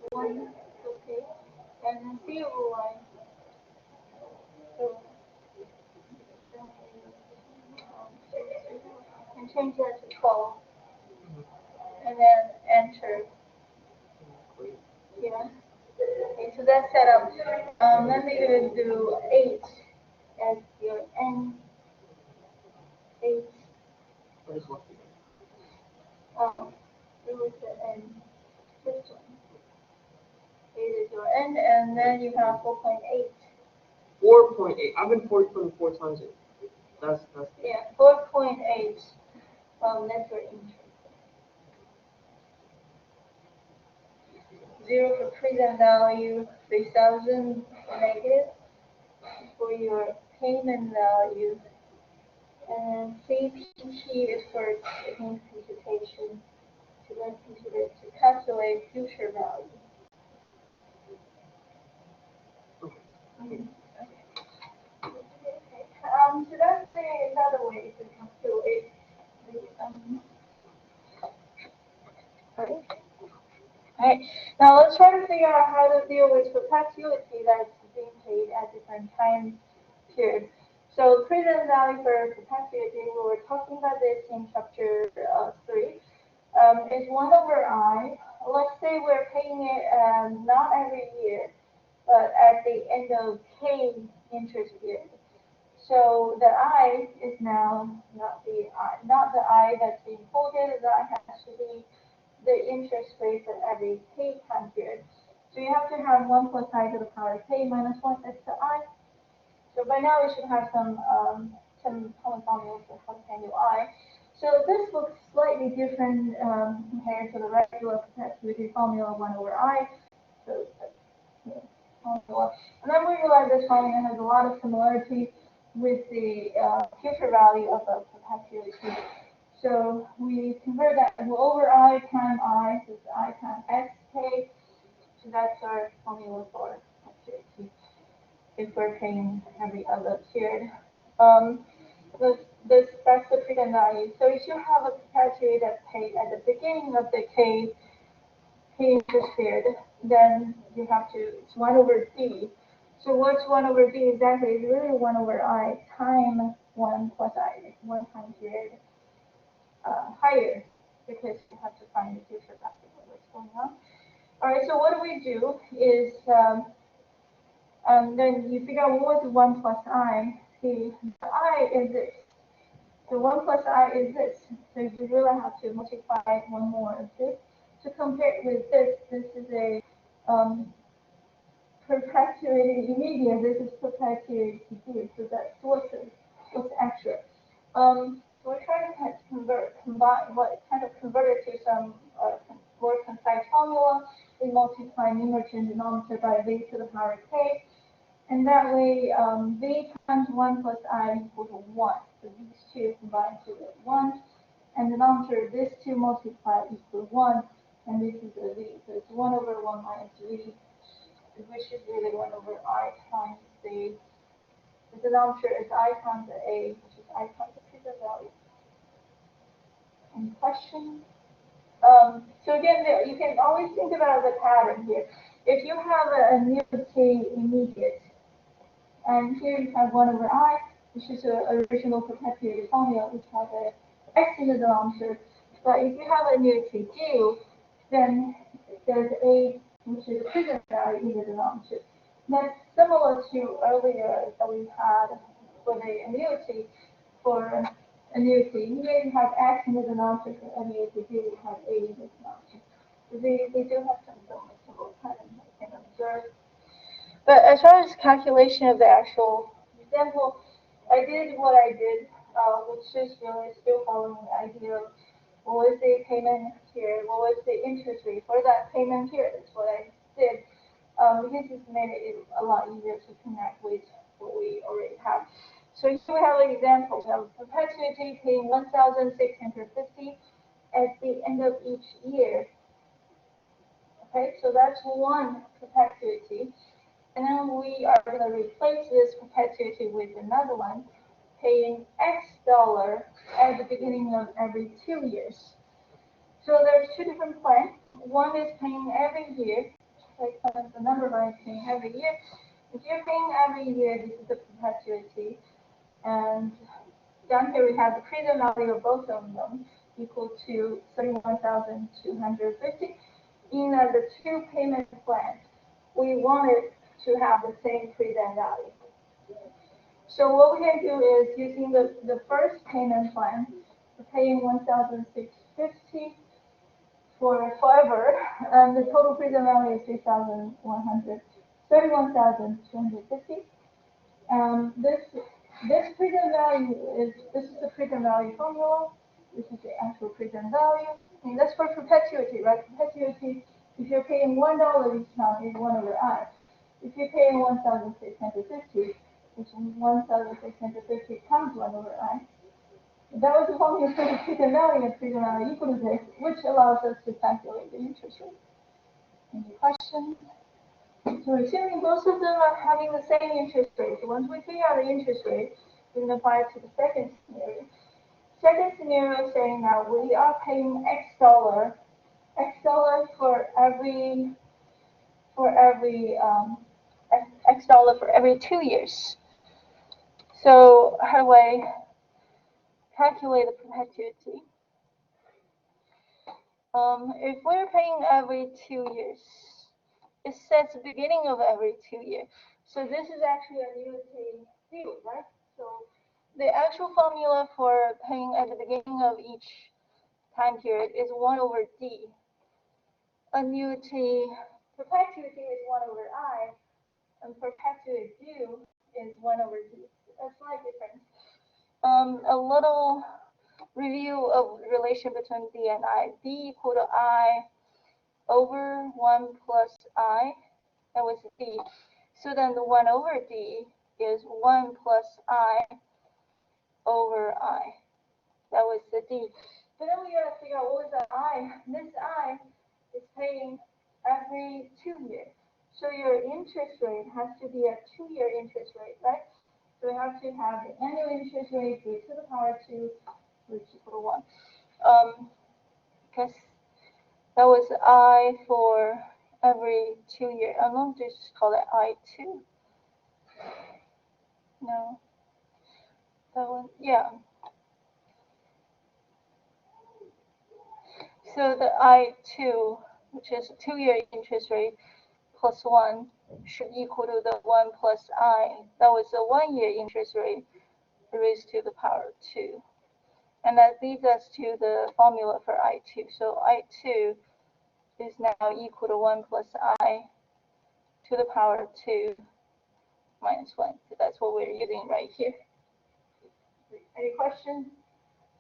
One, okay. And then T over Y. So, and change that to 12. And then enter. Yeah. Okay, so that's set up. Then we're going to do 8 as your N. 8. What is left again? It was the N. This one. 8 is your N, and then you have 4.8. 4.8. I've been 4.4 times it. That's Yeah, 4.8. That's your interest. 0 for present value, 3,000 negative for your payment value. And CPT is for taking computation to then compute it to calculate future value. So that's another way to calculate the Alright, now let's try to figure out how to deal with perpetuity that's being paid at different time periods. So present value for perpetuity, we were talking about this in chapter 3, is 1 over I. Let's say we're paying it not every year, but at the end of K interest period. So the I is now not the I that's being quoted, the I has to be the interest rate for every K time period. So you have to have 1 plus I to the power of K minus 1, that's the I. So by now we should have some common formulas for how to handle I. So this looks slightly different compared to the regular perpetuity formula 1 over I. So formula. And then we realize this formula has a lot of similarity with the future value of a perpetuity. So we convert that to over I times I, so it's I times xk. So that's our formula for perpetuity if we're paying every other period. Um, that's the present value. So if you have a perpetuity that's paid at the beginning of the K interest period, then you have to, it's 1 over D. So what's 1 over D exactly? It's really 1 over I times 1 plus I. It's 1 time period higher because you have to find the future value of what's going on. All right, so what we do is then you figure out what was 1 plus I. See, the I is this. So 1 plus I is this. So you really have to multiply one more of this. To compare with this, this is a perpetuated immediate. This is perpetuated due. So that's what's extra. So we're trying to kind of combine, kind of convert it to some more concise formula. We multiply numerator and denominator by v to the power k. And that way, v times 1 plus I equals 1. So these two combine to the 1. And the denominator, this two multiply equals 1. And this is a v. So it's 1 over 1 minus v, which is really 1 over I times the denominator is I times the a, which is I times the present value. Any questions? So again, you can always think about the pattern here. If you have a annuity immediate, and here you have 1 over I, which is an original perpetuated formula, which has a x in the denominator. But if you have annuity due, then there's a, which is a present value in the denominator. That's similar to earlier that we had for the annuity. For annuity, here you have x in the denominator. For annuity, here you have a in the denominator. So they do have some similar patterns I can observe. But as far as calculation of the actual example, I did what I did, which is really still following the idea of what was the payment here, what was the interest rate for that payment here. That's what I did. This has made it a lot easier to connect with what we already have. So here we have an example. We have perpetuity paying 1,650 at the end of each year. Okay, so that's one perpetuity. And then we are going to replace this perpetuity with another one, paying X dollar at the beginning of every 2 years. So there's two different plans. One is paying every year, like the number line is paying every year. If you're paying every year, this is the perpetuity. And down here we have the present value of both of them equal to 31,250. In the two payment plans, we wanted to have the same present value. So what we can do is using the first payment plan, we're paying 1,650 for forever, and the total present value is 31,250. This present value this is the present value formula. This is the actual present value. And that's for perpetuity, right? Perpetuity, if you're paying $1 each time, is 1 over I. If you're paying 1,650, it's 1,650 times 1 over I. That was the formula for the present value and present value equal to this, which allows us to calculate the interest rate. Any questions? So assuming both of them are having the same interest rate, so once we figure out the interest rate, we can apply it to the second scenario. Second scenario is saying that we are paying X dollar for every X dollar for every 2 years. So how do I calculate the perpetuity? If we're paying every 2 years, it says the beginning of every 2 years. So this is actually annuity due, right? So the actual formula for paying at the beginning of each time period is 1 over D. Annuity perpetuity is 1 over I, and perpetuity due is 1 over D. A slight difference. A little review of relation between D and I. D equal to I over 1 plus I. That was D. So then the 1 over D is 1 plus I over I. That was the D. But then we gotta figure out what was the I. This I is paying every 2 years. So your interest rate has to be a 2-year interest rate, right? So we have to have the annual interest rate b to the power 2, which is equal to 1. Because that was I for every 2 years. I'm going to just call it I2. No. That one, yeah. So the I2, which is a 2-year interest rate, plus 1 should equal to the 1 plus I. That was a 1-year interest rate raised to the power 2. And that leads us to the formula for I2. So I2 is now equal to 1 plus I to the power of 2 minus 1. So that's what we're using right here. Any questions?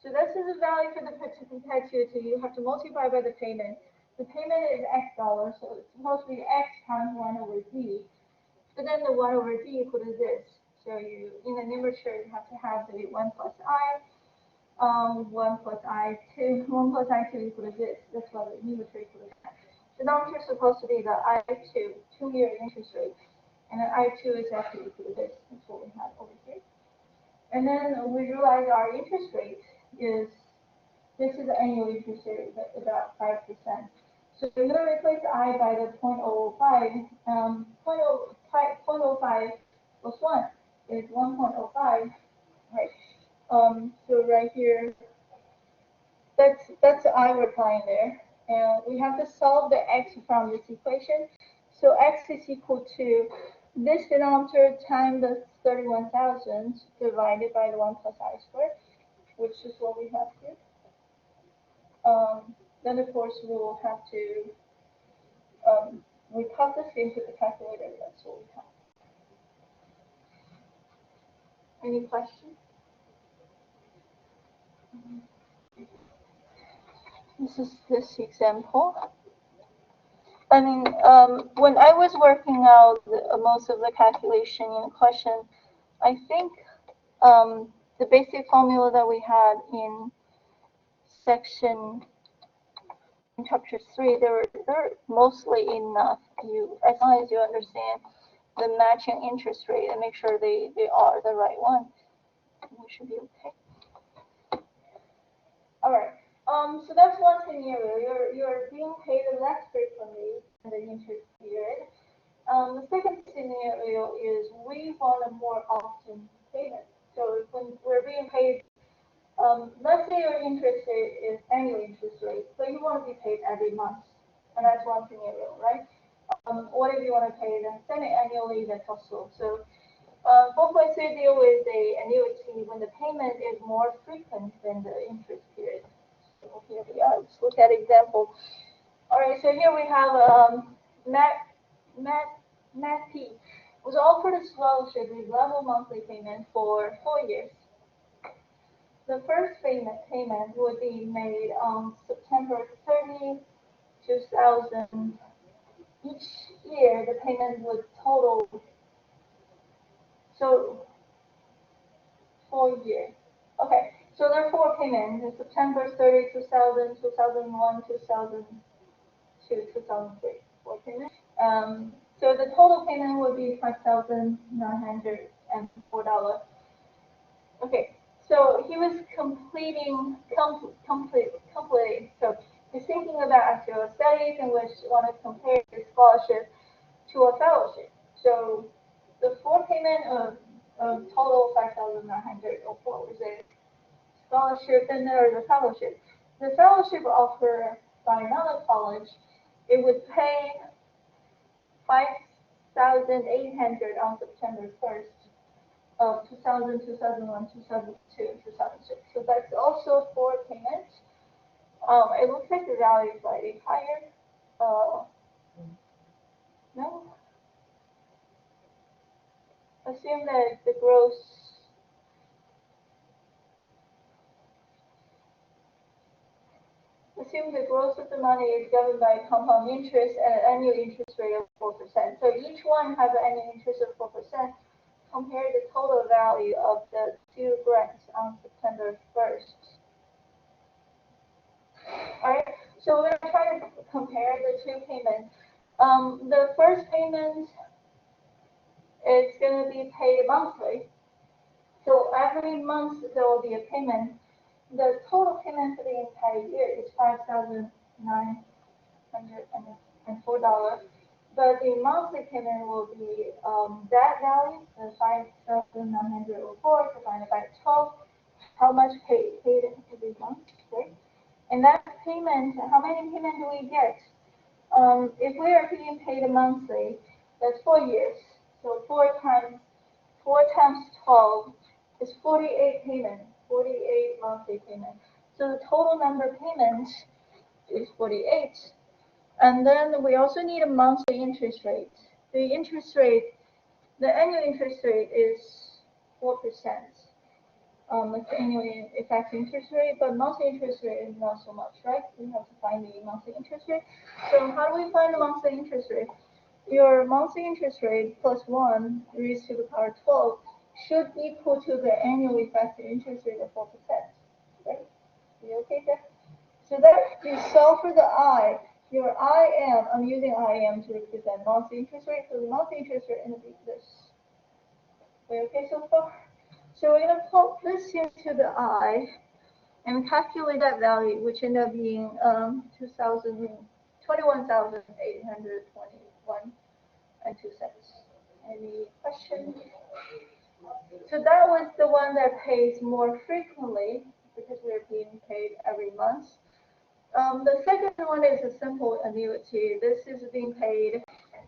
So this is the value for the perpetuity. You have to multiply by the payment. The payment is X dollars, so it's supposed to be X times 1 over D. But then the 1 over D equal to this. So you, in the numerator, you have to have the 1 plus I, 1 plus I2, 1 plus I2 equal to this. That's why the numerator equal to that. The denominator is supposed to be the I2, 2-year interest rate. And then I2 is actually equal to this. That's what we have over here. And then we realize our interest rate is, this is the annual interest rate, about 5%. So we're going to replace I by the 0.05. 0.05 plus 1 is 1.05, right? So right here, that's the I we're applying there. And we have to solve the x from this equation. So x is equal to this denominator times the 31,000 divided by the 1 plus I squared, which is what we have here. Then of course we will have to we pop this into the calculator. That's what we have. Any questions? This is this example. I mean, when I was working out most of the calculation in the question, I think the basic formula that we had in section in chapter 3, they're mostly enough. As long as you understand the matching interest rate and make sure they are the right one, we should be okay. All right. So that's one scenario. You're being paid less frequently in the interest period. The second scenario is we want a more often payment. So when we're being paid, let's say your interest rate is annual interest rate, so you want to be paid every month, and that's one scenario, right? What if you want to pay them semi-annually? That's also so. 4.3 deal with the annuity when the payment is more frequent than the interest period. So here we are. Let's look at example. All right, so here we have Matt P. was offered a scholarship with level monthly payment for 4 years. The first payment would be made on September 30, 2000. Each year, the payment would total, so 4 years. Okay, so there are 4 payments, September 30, 2000, 2001, 2002, 2003, 4 payments. So the total payment would be $5,904. Okay, so he was completing. So he's thinking about actual studies in which want to compare his scholarship to a fellowship. So the 4 payment of total 5,904 was a scholarship, and there is a fellowship. The fellowship offered by another college, it would pay 5,800 on September 1st. Of 2000, 2001, 2002, 2006. So that's also 4 payments. It looks like the value is slightly higher. No? Assume that the gross of the money is governed by compound interest and an annual interest rate of 4%. So each one has an annual interest of 4%. Compare the total value of the 2 grants on September 1st. Alright, so we're going to try to compare the 2 payments. The first payment is going to be paid monthly. So every month there will be a payment. The total payment for the entire year is $5,904. But the monthly payment will be that value, the 5,904 divided by 12, how much paid every month, right? And that payment, how many payments do we get? If we are being paid monthly, that's 4 years. So 4 times 12 is 48 payments. 48 monthly payments. So the total number of payments is 48. And then we also need a monthly interest rate. The interest rate, the annual interest rate is 4%. It's the annual effective interest rate, but monthly interest rate is not so much, right? We have to find the monthly interest rate. So how do we find the monthly interest rate? Your monthly interest rate plus 1 raised to the power 12 should equal to the annual effective interest rate of 4%. Right? Are you okay there? So that you solve for the I. Your IM, I'm using IM to represent monthly interest rate, so the monthly interest rate is going to be this. Are you okay so far? So we're going to plug this into the I and calculate that value, which ended up being 21,821 and 2 cents. Any questions? So that was the one that pays more frequently because we're being paid every month. The second one is a simple annuity. This is being paid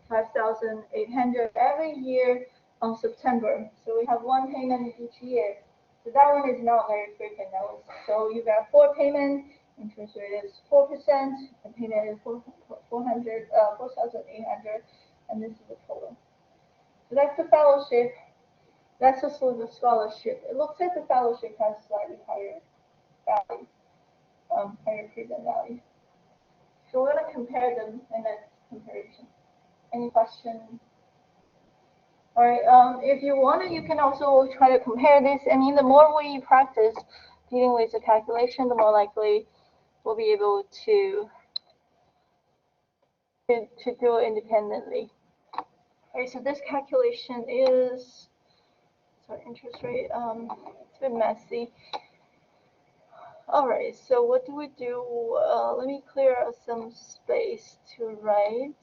5,800 every year on September. So we have one payment each year. So that one is not very frequent. So you got 4 payments, interest rate is 4%, the payment is 4,800, and this is the total. So that's the fellowship. That's also the scholarship. It looks like the fellowship has slightly higher value, higher present value. So we're going to compare them in that comparison. Any questions? All right. If you want to, you can also try to compare this. I mean, the more we practice dealing with the calculation, the more likely we'll be able to do it independently. All right. So this calculation is interest rate. It's a bit messy. All right. So what do we do? Let me clear out some space to write.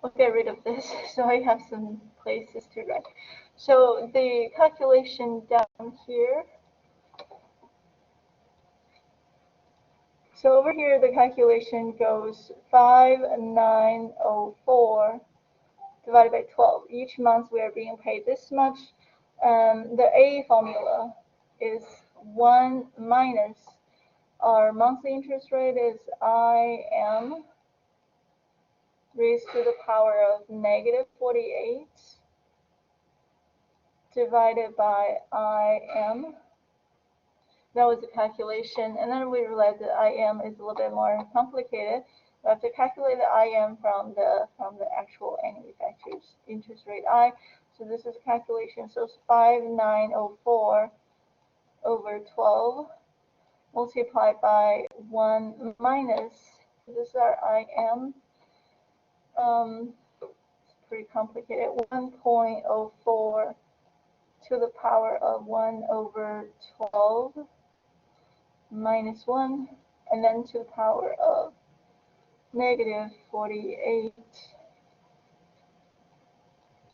We'll get rid of this so I have some places to write. So the calculation down here. So over here the calculation goes 5,904 divided by 12. Each month we are being paid this much. The A formula is 1 minus our monthly interest rate is IM raised to the power of negative 48 divided by IM. That was the calculation, and then we realized that IM is a little bit more complicated. We have to calculate the IM from the actual annual effective interest rate I. So this is calculation. So it's 5,904 over 12 multiplied by 1 minus. This is our IM. It's pretty complicated. 1.04 to the power of 1 over 12 minus 1, and then to the power of negative 48.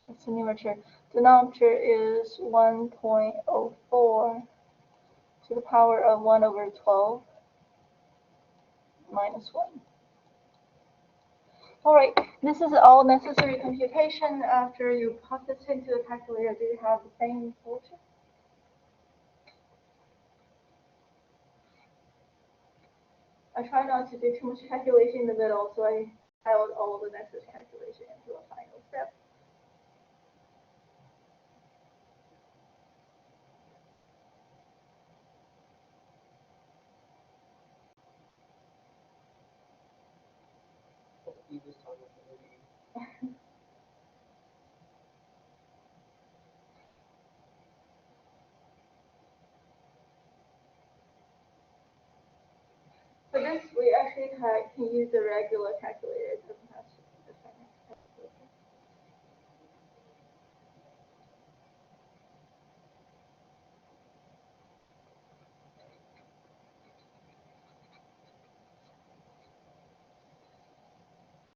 That's the numerator. Denominator is 1.04 to the power of 1 over 12 minus 1. All right, this is all necessary computation. After you pop this into the calculator, do you have the same solution? I try not to do too much calculation in the middle, so I filed all the necessary calculation into a final step. You just talk about the movie. For this, we actually can use the regular calculator. It doesn't have to be the finance calculator.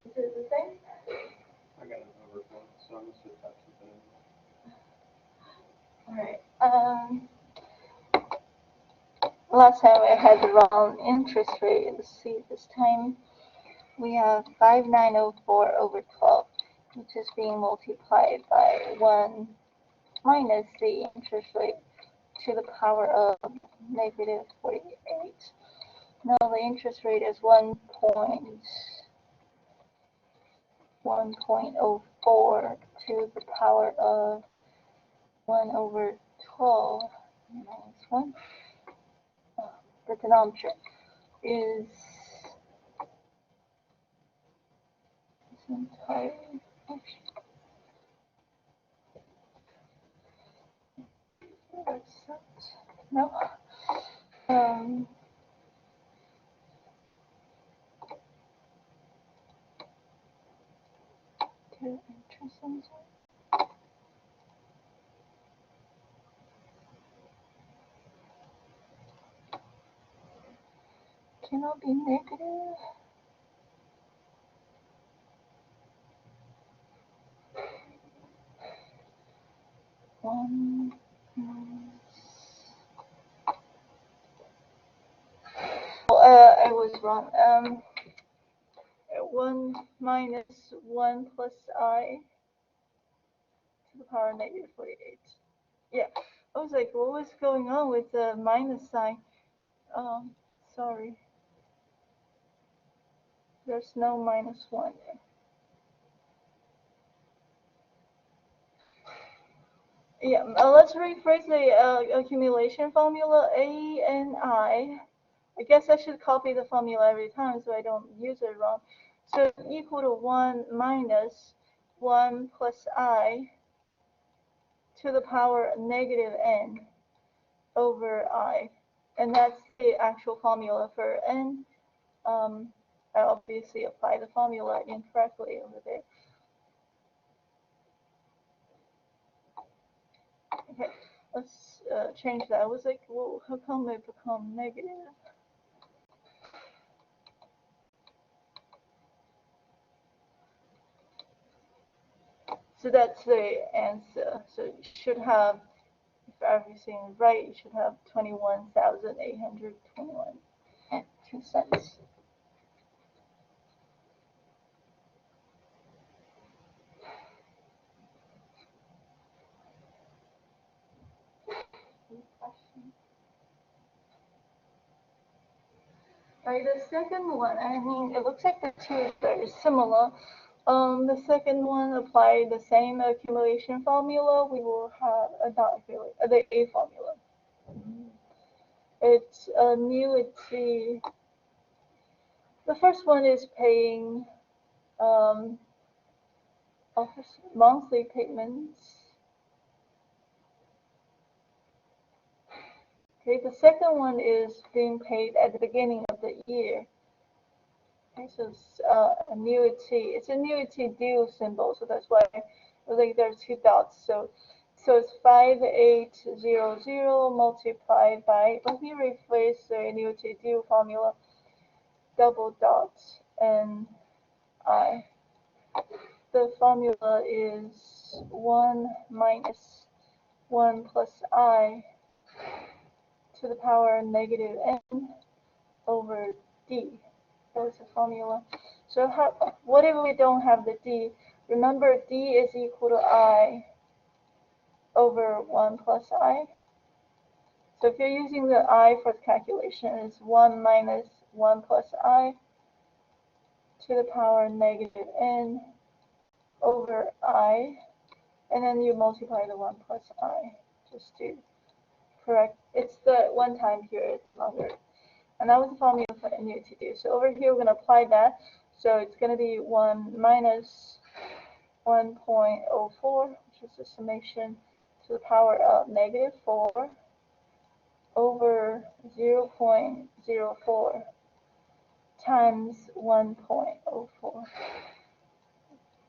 Is it the same? I got an overflow, so I'm just gonna type something in. All right. Last time I had the wrong interest rate. Let's see this time. We have 5,904 over 12. which is being multiplied by 1 minus the interest rate to the power of negative 48. Now the interest rate is 1.04 to the power of 1 over 12 minus 1. The denominator is this entire fraction. No. To interest on cannot be negative. One minus. I was wrong. 1 minus 1 plus I to the power of negative 48. Yeah, I was like, what was going on with the minus sign? Sorry. There's no minus 1 there. Yeah, let's rephrase the accumulation formula. A and I guess I should copy the formula every time so I don't use it wrong. So equal to 1 minus 1 plus I to the power negative n over I. And that's the actual formula for n. I obviously apply the formula incorrectly over there. Okay, let's change that. I was like, well, how come it become negative? So that's the answer. So you should have, if everything is right, you should have 21,821 and 2 cents. Right, the second one, I mean, it looks like the two is very similar. The second one, apply the same accumulation formula. We will have the A formula. It's annuity. The first one is paying monthly payments. Okay, the second one is being paid at the beginning of the year. Okay, so it's annuity. It's annuity due symbol, so that's why like there's 2 dots. So it's 5800 multiplied by. Let me replace the annuity due formula. Double dots and I. The formula is 1 minus 1 plus I to the power of negative n over d. That's the formula. So what if we don't have the d? Remember, d is equal to I over 1 plus I. So if you're using the I for the calculation, it's 1 minus 1 plus I to the power of negative n over I. And then you multiply the 1 plus I just to correct. It's the one time here, it's longer. And that was the formula for annuity due. So over here, we're going to apply that. So it's going to be 1 minus 1.04, which is the summation to the power of negative 4 over 0.04 times 1.04.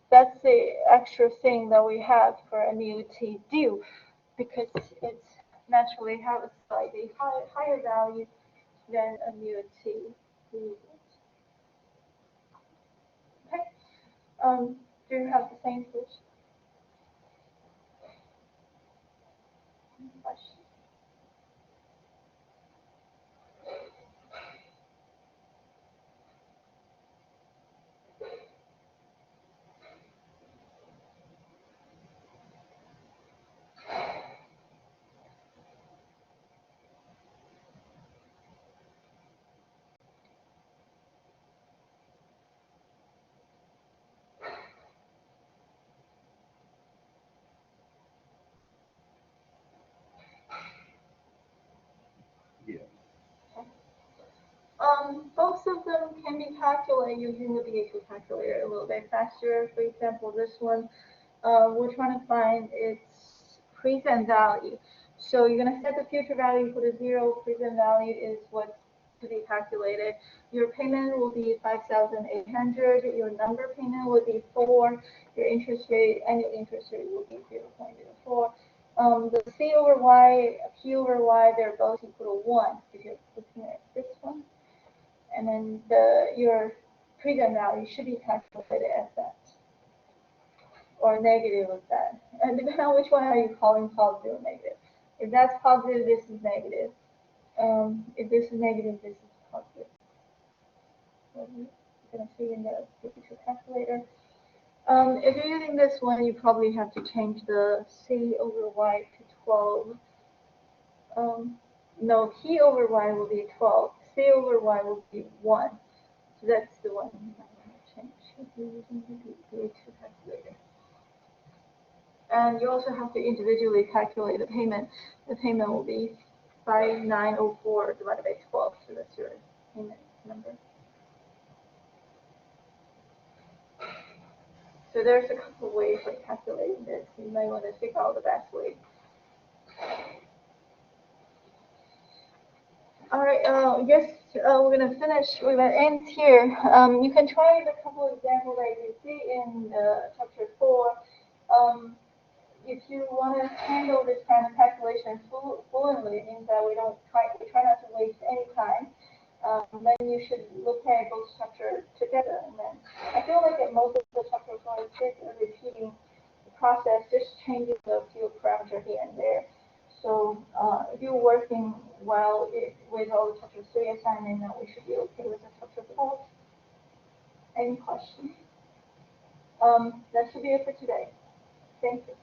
That's the extra thing that we have for annuity due, because it's naturally have a slightly higher value than annuity due. Okay. Do you have the same question? can be calculated using the BA2 calculator a little bit faster. For example, this one, we're trying to find its present value. So you're going to set the future value for the 0. Present value is what's to be calculated. Your payment will be 5,800. Your number payment will be 4. Your interest rate, annual interest rate will be 0.04. The C over Y, P over Y, they're both equal to 1 if you're looking at this one. And then your present value should be calculated as that, or negative of that. And depending on which one are you calling positive or negative. If that's positive, this is negative. If this is negative, this is positive. So you're going to see in the picture calculator. If you're using this one, you probably have to change the C over Y to 12. No, P over Y will be 12. C over Y will be 1. So that's the one you might want to change if you're using the BA2 calculator. And you also have to individually calculate the payment. The payment will be 5904 divided by 12. So that's your payment number. So there's a couple of ways of calculating this. You might want to figure out the best way. All right, I guess we're going to finish. We're going to end here. You can try the couple of examples that you see in chapter 4. If you want to handle this kind of calculation fluently, it means that we try not to waste any time. Then you should look at both chapters together. And then I feel like that most of the chapters are repeating the process, just changing a few parameters here and there. So if you're working well with all the chapter 3 assignment, then we should be okay with the chapter 4. Any questions? That should be it for today. Thank you.